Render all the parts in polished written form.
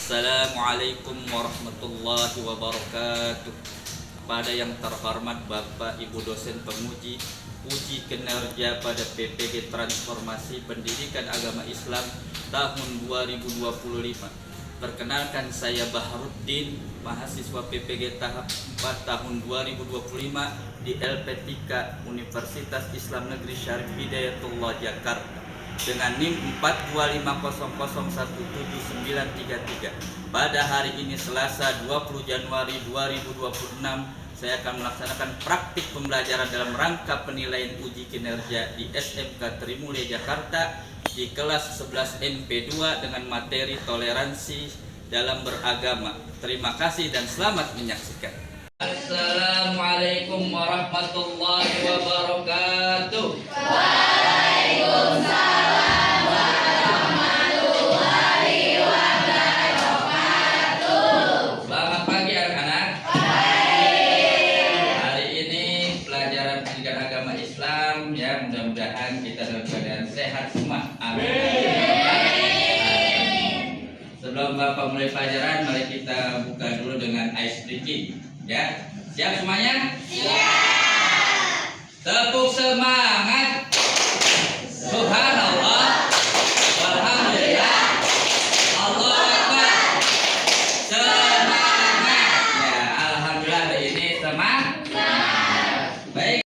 Assalamualaikum warahmatullahi wabarakatuh. Pada yang terhormat Bapak Ibu dosen penguji uji kinerja pada PPG Transformasi Pendidikan Agama Islam tahun 2025. Perkenalkan, saya Baharuddin, mahasiswa PPG tahap 4 tahun 2025 di LP3 Universitas Islam Negeri Syarif Hidayatullah Jakarta dengan NIM 425001793. Pada hari ini Selasa 20 Januari 2026, saya akan melaksanakan praktik pembelajaran dalam rangka penilaian uji kinerja di SMK Trimulya Jakarta di kelas 11 MP2 dengan materi toleransi dalam beragama. Terima kasih dan selamat menyaksikan. Assalamualaikum warahmatullahi wabarakatuh. Waalaikumsalam. Mudah-mudahan kita dalam keadaan sehat semua. Amin. Sebelum Bapak mulai pelajaran, mari kita buka dulu dengan ice breaking. Ya, siap semuanya? Siap. Tepuk semangat. Subhanallah. Alhamdulillah. Allahu Akbar. Semangat. Ya, alhamdulillah hari ini semangat. Baik.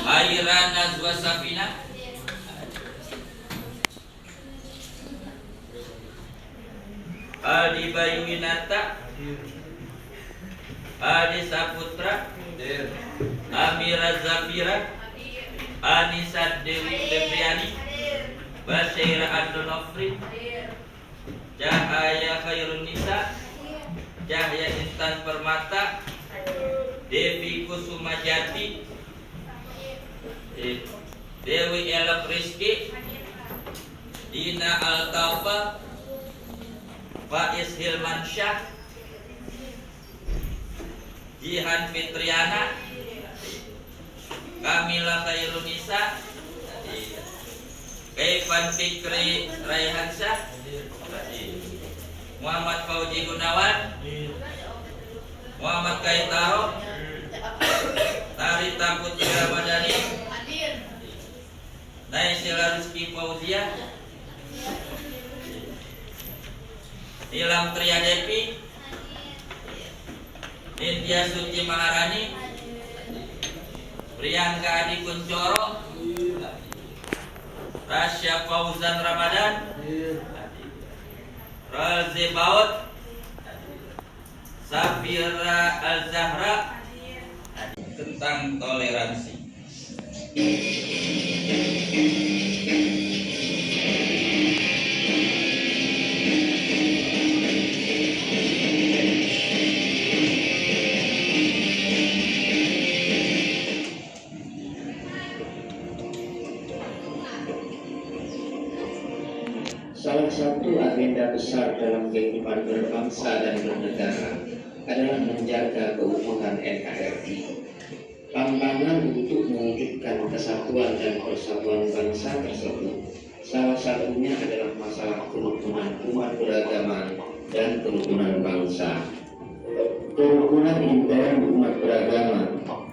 Aira Nazwa Safina Aldi Bayuwinata, Adi Saputra, Amira Zafira, Anissa Dewi Febriani, Basyaira Abdul Nofri, Cahaya Khairun Nisa, Cahya Intan Permata, Devi Kusumajati, Dewi Elok Rizki, Dina Al-Taufa, Faiz Hilman Syah, Jihan Fitriana, Kamila Khairunisa, Kaivan Fikri Raihansyah, Muhammad Fauzi Gunawan, Muhammad Kaitaro, Tarita Putri Ramadhani, Naisila Rizky Fauzia, Nilam Triadevi, Nindya Suci Maharani, Priyanka Adi Kuncoro, Rasya Fauzan Ramadan, Razi Baut, Safira Al-Zahra, tentang toleransi. Salah satu agenda besar dalam kehidupan berbangsa dan bernegara adalah menjaga keutuhan NKRI. Tantangan untuk mewujudkan kesatuan dan persatuan bangsa tersebut salah satunya adalah masalah kerukunan umat beragama dan kerukunan bangsa. Kerukunan intern umat beragama,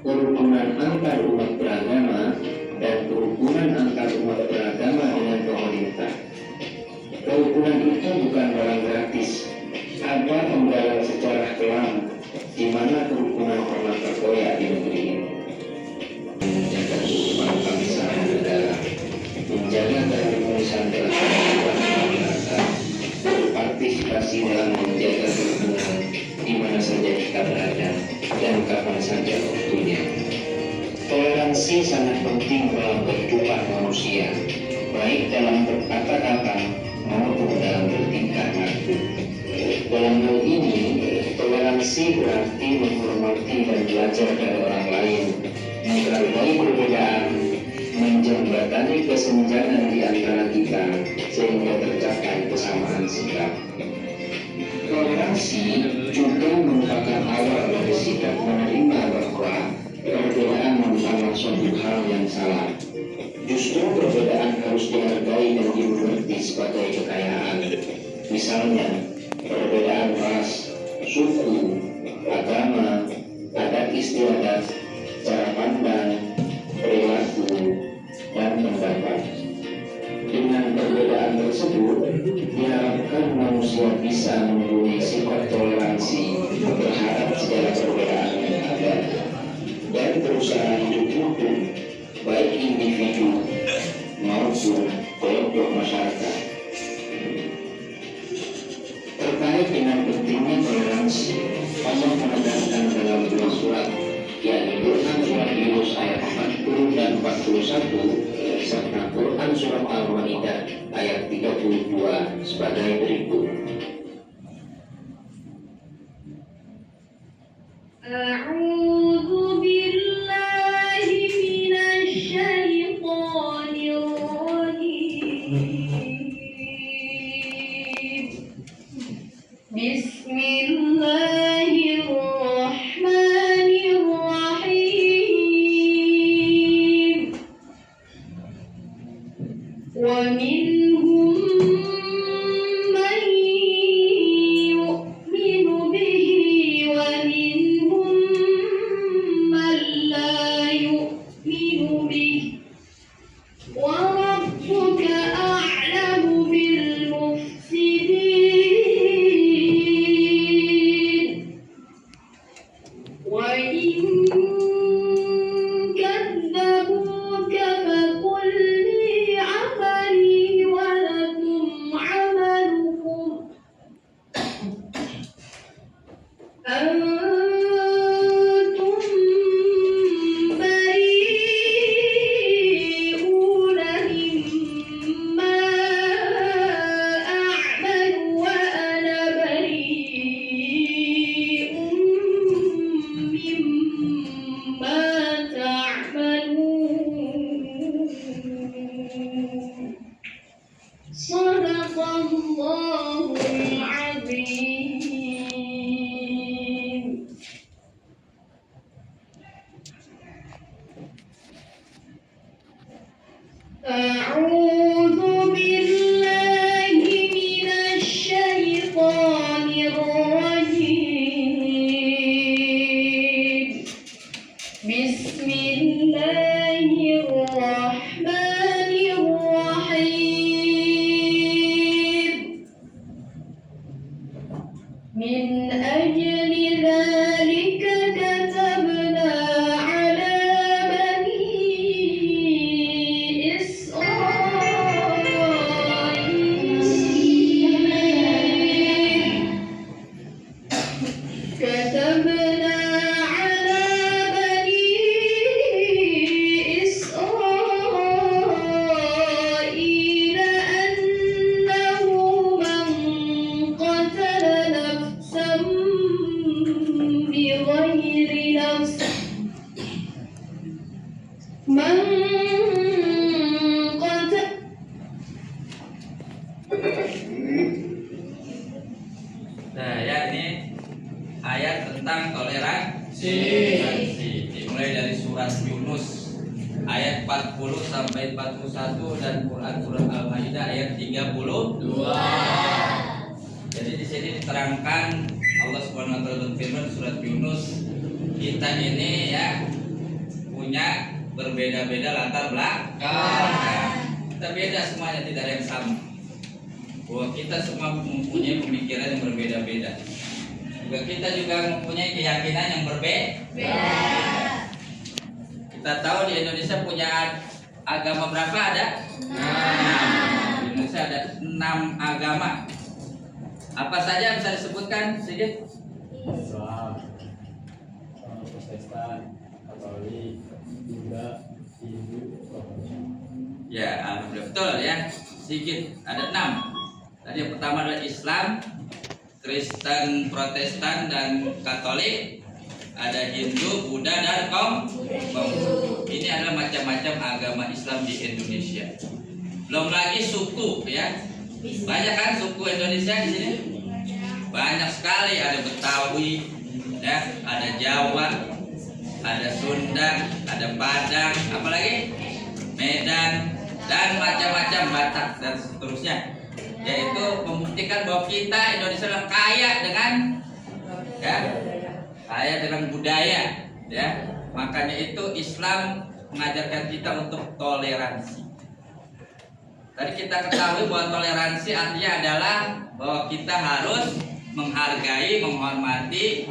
kerukunan antar umat beragama, dan kerukunan antar umat beragama dengan pemerintah. Kerukunan itu bukan barang gratis. Ada penggalan sejarah kelam di mana kerukunan pernah terkoyak di negeri ini. Menjaga kehidupan bangsa dan negara, menjaga keharmonisan dalam kehidupan masyarakat, berpartisipasi dalam menjaga kerukunan di mana saja kita berada dan kapan saja waktunya. Toleransi sangat penting dalam kehidupan manusia, baik dalam berkata-kata maupun dalam bertingkah laku. Dalam hal ini, toleransi berarti menghormati dan belajar dari orang lain, menghargai perbedaan, menjembatani kesenjangan di antara kita sehingga tercapai kesamaan sikap. Toleransi juga merupakan awal dari sikap menerima bahwa perbedaan merupakan suatu hal yang salah. Justru perbedaan harus dihargai dan dimengerti sebagai kekayaan. Misalnya, perbedaan ras, suku, agama, adat istiadat, cara pandang, perilaku, dan pendapat. Dengan perbedaan tersebut, diharapkan manusia bisa mempunyai sifat toleransi, berharap segala perbedaan yang ada, dan berusaha hidup rukun, baik individu maupun kelompok masyarakat. Terkait dengan pentingnya toleransi, Allah menekankan dalam dua surat, yakni Quran surat Yunus ayat 40 dan 41 serta Quran surat Al-Maidah ayat 32 sebagai berikut. كذبوك فقل لي عملي أعوذ بالله من الشيطان الرجيم بسم الله الرحمن الرحيم من أجل ذلك كتبنا على بني إسرائيل كتبنا على بني إسرائيل أنه من قتل نفسا بغير نفس من قتل Nah, ya ini ayat tentang toleransi. Dimulai dari surat Yunus ayat 40 sampai 41 dan Quran surat Al-Maidah ayat 32. Jadi di sini diterangkan Allah Subhanahu wa taala berfirman surat Yunus, kita ini ya punya berbeda-beda latar belakang. Kita beda semuanya, tidak ada yang sama. Bahwa kita semua mempunyai pemikiran yang berbeda-beda. Kita juga mempunyai keyakinan yang berbeda. Kita tahu di Indonesia punya agama berapa ada? 6. Di Indonesia ada 6 agama. Apa saja bisa disebutkan sedikit? Islam, Protestan, Katolik, Buddha, Hindu, Ya, alhamdulillah betul ya. Sedikit ada 6. Tadi yang pertama adalah Islam, Kristen, Protestan dan Katolik. Ada Hindu, Buddha dan Konghucu. Ini adalah macam-macam agama Islam di Indonesia. Belum lagi suku ya. Banyak kan suku Indonesia di sini? Banyak sekali, ada Betawi, ya, ada Jawa, ada Sunda, ada Padang, apalagi Medan dan macam-macam Batak dan seterusnya. Yaitu membuktikan bahwa kita Indonesia adalah kaya dengan ya, kaya dengan budaya, ya. Makanya itu Islam mengajarkan kita untuk toleransi. Tadi kita ketahui bahwa toleransi artinya adalah bahwa kita harus menghargai, menghormati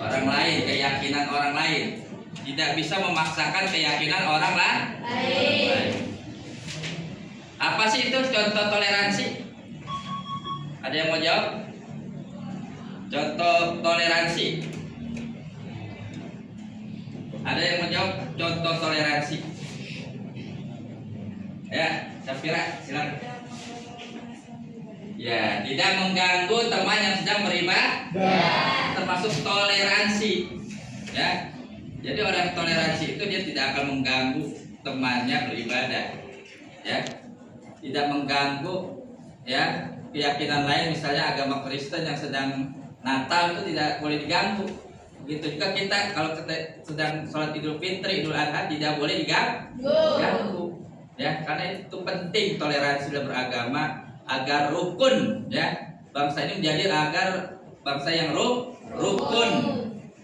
orang lain, keyakinan orang lain. Tidak bisa memaksakan keyakinan orang lain. Apa sih itu contoh toleransi? Ada yang mau jawab? Contoh toleransi. Ada yang mau jawab contoh toleransi? Ya, Syafira, silakan. Ya, tidak mengganggu teman yang sedang beribadah, termasuk toleransi. Ya, jadi orang toleransi itu dia tidak akan mengganggu temannya beribadah. Ya, tidak mengganggu ya keyakinan lain, misalnya agama Kristen yang sedang Natal itu tidak boleh diganggu. Begitu juga kita kalau kita sedang sholat Idul Fitri, Idul Adha tidak boleh diganggu. Ya, karena itu penting toleransi dalam beragama agar rukun ya. Bangsa ini menjadi agar bangsa yang rukun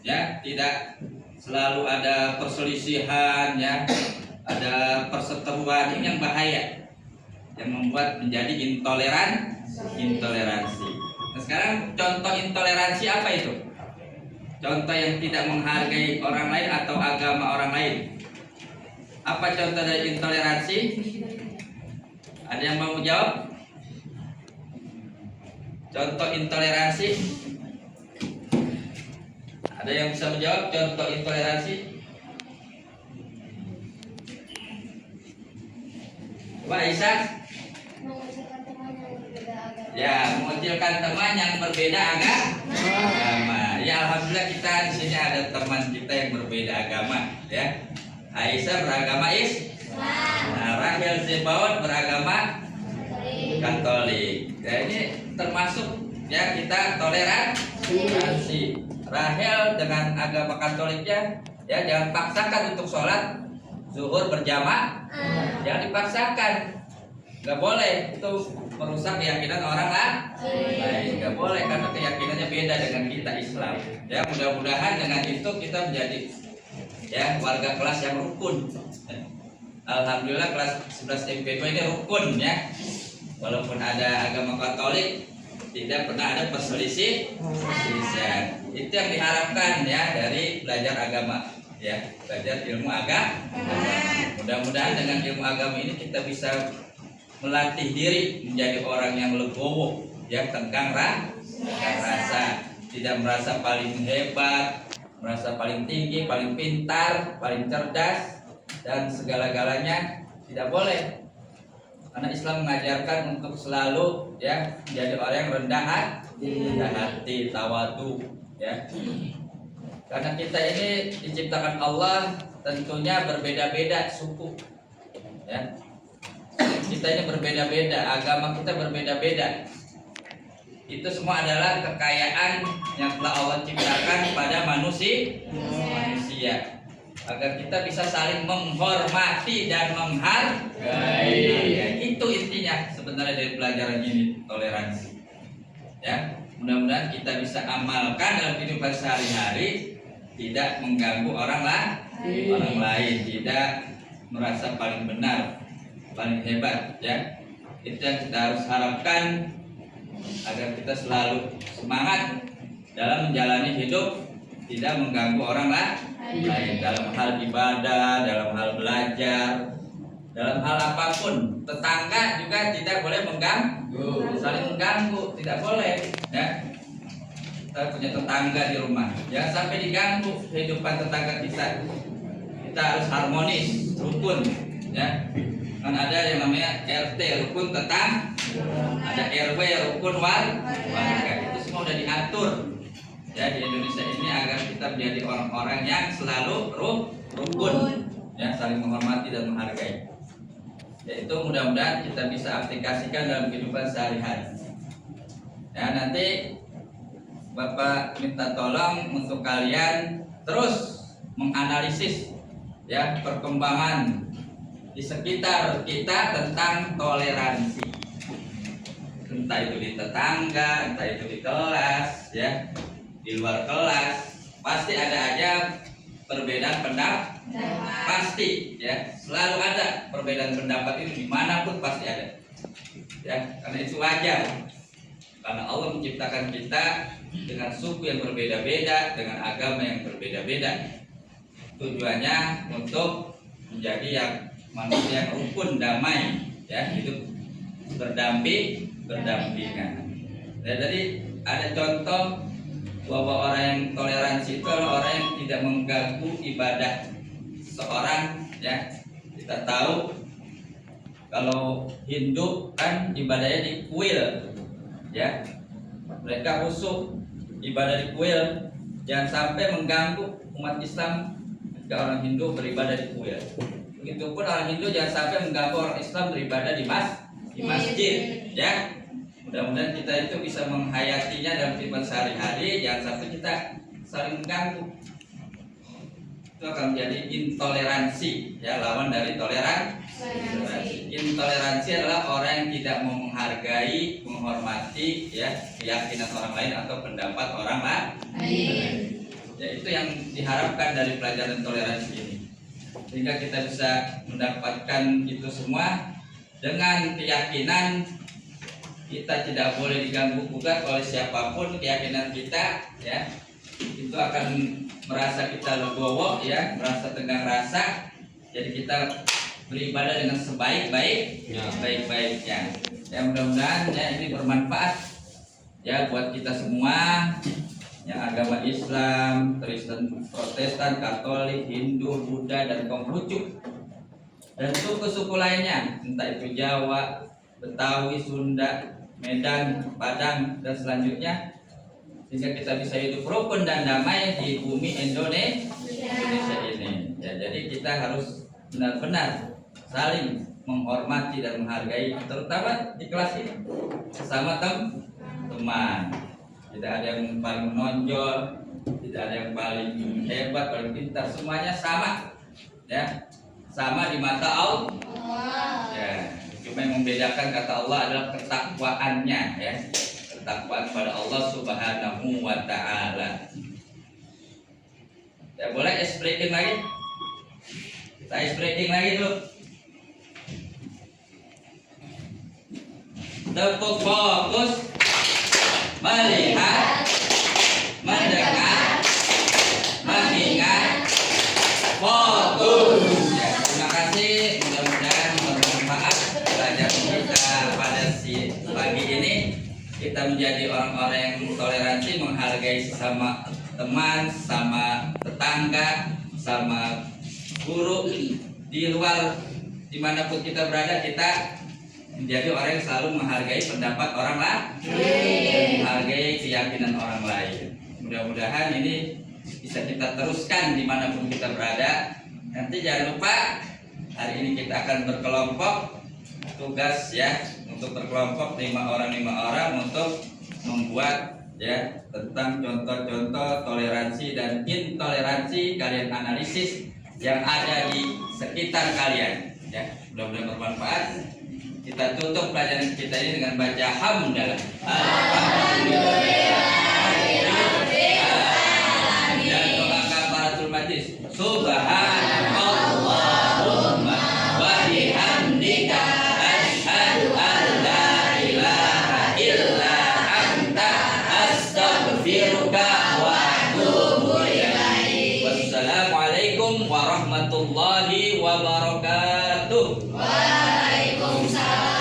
ya, tidak selalu ada perselisihan ya, ada perseteruan, ini yang bahaya yang membuat menjadi intoleransi. Nah, sekarang contoh intoleransi apa itu? Contoh yang tidak menghargai orang lain atau agama orang lain. Apa contoh dari intoleransi? Ada yang mau jawab? Contoh intoleransi? Ada yang bisa menjawab contoh intoleransi? Coba Aisyah. Ya, mengucilkan teman yang berbeda agama. Ya, alhamdulillah kita di sini ada teman kita yang berbeda agama, ya. Aisyah beragama Islam. Nah, Rahel Zebaot beragama Katolik. Ya, ini termasuk ya kita toleransi. Rahel dengan agama Katoliknya ya jangan paksakan untuk sholat zuhur berjamaah. Jangan dipaksakan. Nggak boleh, itu merusak keyakinan orang lain. Nggak boleh, karena keyakinannya beda dengan kita Islam. Ya, mudah-mudahan dengan itu kita menjadi ya warga kelas yang rukun. Alhamdulillah kelas 11 MP2 ini rukun ya. Walaupun ada agama Katolik, tidak pernah ada perselisihan. Itu yang diharapkan ya dari belajar agama, ya belajar ilmu agama. Mudah-mudahan dengan ilmu agama ini kita bisa melatih diri menjadi orang yang legowo, yang tenggang rasa, tidak merasa paling hebat, merasa paling tinggi, paling pintar, paling cerdas, dan segala-galanya tidak boleh. Karena Islam mengajarkan untuk selalu ya menjadi orang yang rendah hati, tawadu ya. Karena kita ini diciptakan Allah tentunya berbeda-beda suku ya. Kita ini berbeda-beda, agama kita berbeda-beda. Itu semua adalah kekayaan yang telah Allah ciptakan pada manusia. Agar kita bisa saling menghormati dan menghargai. Itu intinya sebenarnya dari pelajaran ini, toleransi. Ya, mudah-mudahan kita bisa amalkan dalam kehidupan sehari-hari, tidak mengganggu orang lain, tidak merasa paling benar, paling hebat. Ya, itu yang kita harus harapkan agar kita selalu semangat dalam menjalani hidup, tidak mengganggu orang lain dalam hal ibadah, dalam hal belajar, dalam hal apapun. Tetangga juga tidak boleh mengganggu, saling mengganggu tidak boleh ya. Kita punya tetangga di rumah, jangan sampai diganggu kehidupan tetangga kita. Kita harus harmonis, rukun ya. Kan ada yang namanya RT, rukun tetangga, ada RW, rukun warga. Itu semua udah diatur ya di Indonesia ini agar kita menjadi orang-orang yang selalu rukun ya, saling menghormati dan menghargai. Ya, itu mudah-mudahan kita bisa aplikasikan dalam kehidupan sehari-hari. Ya, nanti Bapak minta tolong untuk kalian terus menganalisis ya perkembangan di sekitar kita tentang toleransi. Entah itu di tetangga, entah itu di kelas ya, di luar kelas, pasti ada aja perbedaan pendapat. Pasti ya, selalu ada perbedaan pendapat itu dimanapun pasti ada ya, karena itu wajar. Karena Allah menciptakan kita dengan suku yang berbeda-beda, dengan agama yang berbeda-beda. Tujuannya untuk menjadi yang manusia yang rukun, damai ya, hidup berdampingan. Ya, jadi ada contoh bahwa orang yang toleransi itu adalah orang yang tidak mengganggu ibadah seorang ya. Kita tahu kalau Hindu kan ibadahnya di kuil ya, mereka khusyuk ibadah di kuil. Jangan sampai mengganggu umat Islam ketika orang Hindu beribadah di kuil. Begitupun orang Hindu jangan sampai mengganggu orang Islam beribadah di masjid ya. Mudah-mudahan kita itu bisa menghayatinya dalam kehidupan sehari-hari, jangan sampai kita saling mengganggu. Itu akan menjadi intoleransi ya, lawan dari toleransi. Intoleransi adalah orang yang tidak mau menghargai, menghormati ya keyakinan orang lain atau pendapat orang lain. Ya, itu yang diharapkan dari pelajaran toleransi ini. Sehingga kita bisa mendapatkan itu semua dengan keyakinan kita tidak boleh diganggu gugat oleh siapapun keyakinan kita ya. Itu akan merasa kita legowo ya, merasa tenggang rasa. Jadi kita beribadah dengan sebaik-baiknya. Ya, mudah-mudahan ya ini bermanfaat ya buat kita semua. Yang agama Islam, Kristen, Protestan, Katolik, Hindu, Buddha, dan Konghucu, dan suku-suku lainnya, entah itu Jawa, Betawi, Sunda, Medan, Padang, dan selanjutnya, sehingga kita bisa hidup rukun dan damai di bumi Indonesia ini. Ya, jadi kita harus benar-benar saling menghormati dan menghargai, terutama di kelas ini sesama teman. Tidak ada yang paling menonjol, tidak ada yang paling hebat, paling pintar, semuanya sama ya, sama di mata Allah. Cuma yang membedakan kata Allah adalah ketakwaannya, ya, ketakwaan pada Allah Subhanahu wa Ta'ala. Ya, boleh ice breaking lagi? Kita ice breaking lagi dulu. Tepuk fokus, melihat, mendengar, mengingat, fokus. Ya, terima kasih. Mudah-mudahan bermanfaat belajar kita pada pagi ini. Kita menjadi orang-orang yang toleransi, menghargai sesama teman, sama tetangga, sama guru. Di luar dimanapun kita berada, kita menjadi orang yang selalu menghargai pendapat orang lain, menghargai keyakinan orang lain. Mudah-mudahan ini bisa kita teruskan dimanapun kita berada. Nanti jangan lupa hari ini kita akan berkelompok, tugas ya untuk berkelompok 5 orang untuk membuat ya tentang contoh-contoh toleransi dan intoleransi. Kalian analisis yang ada di sekitar kalian ya. Mudah-mudahan bermanfaat. Kita tutup pelajaran kita ini dengan baca hamdalah. Alhamdulillah. Dan doa kafaratul majlis. Subhanallahumma wa bihamdika asyhadu an la ilaha illa anta astaghfiruka wa atubu ilaik. Wassalamualaikum warahmatullahi wabarakatuh. Waalaikumsalam.